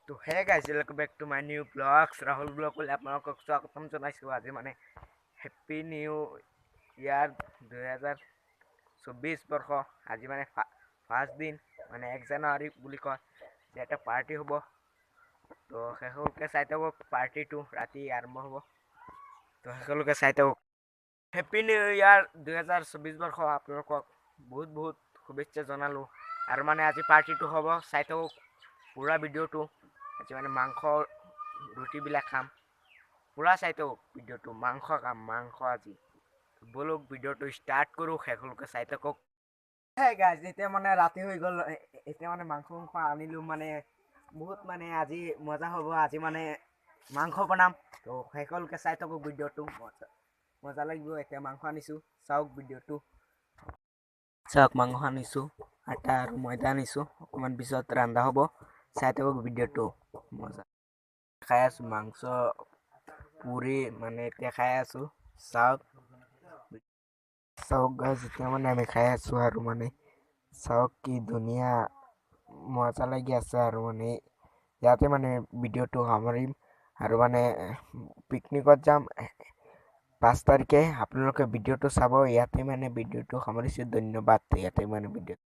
তো hey guys welcome back to my new blogs Rahul blog বুলি আপোনালোকক স্বাগতম জনাইছোঁ। আজি মানে হেপ্পী নিউ ইয়াৰ 2024 বৰ্ষ। আজি মানে ফাৰ্ষ্ট দিন মানে 1 জানুৱাৰী বুলি কয় যে এটা পাৰ্টি হ'ব। তো সকলোকে চাই থাকক, পাৰ্টিটো ৰাতি আৰম্ভ হ'ব। তো সকলোকে চাই থাকক। হেপ্পী নিউ ইয়াৰ 2024 বৰ্ষ আপোনালোকক বহুত বহুত শুভেচ্ছা জনালোঁ। আৰু মানে আজি পাৰ্টিটো হ'ব, চাই থাকক পুৰা ভিডিঅ'টো। আজি মানে মাংস ৰুটিবিলাক খাম, পুৰা চাই থাকক ভিডিঅ'টো। মাংস খাম, মাংস আজি। বলক ভিডিঅ'টো ষ্টাৰ্ট কৰোঁ, সকলোকে চাই থাকক। হে গাইজ, এতিয়া মানে ৰাতি হৈ গ'ল। এতিয়া মানে মাংস আনিলোঁ, মানে বহুত মানে আজি মজা হ'ব। আজি মানে মাংস বনাম, তো সকলোকে চাই থাকক ভিডিঅ'টো। মজা লাগিব। এতিয়া মাংস আনিছোঁ, চাওক ভিডিঅ'টো চাওক। মাংস আনিছোঁ, আটা আৰু ময়দা আনিছোঁ। অকণমান পিছত ৰন্ধা হ'ব, চাই থাকক ভিডিঅ'টো। মজা খাই আছোঁ মাংস পুৰি, মানে এতিয়া খাই আছোঁ। চাওক চাওক গাইজ, এতিয়া মানে আমি খাই আছোঁ আৰু মানে চাওক কি ধুনীয়া মজা লাগি আছে। আৰু মানে ইয়াতে মানে ভিডিঅ'টো সামৰিম আৰু মানে পিকনিকত যাম 5 তাৰিখে। আপোনালোকে ভিডিঅ'টো চাব। ইয়াতে মানে ভিডিঅ'টো সামৰিছোঁ। ধন্যবাদ। ইয়াতে মানে ভিডিঅ'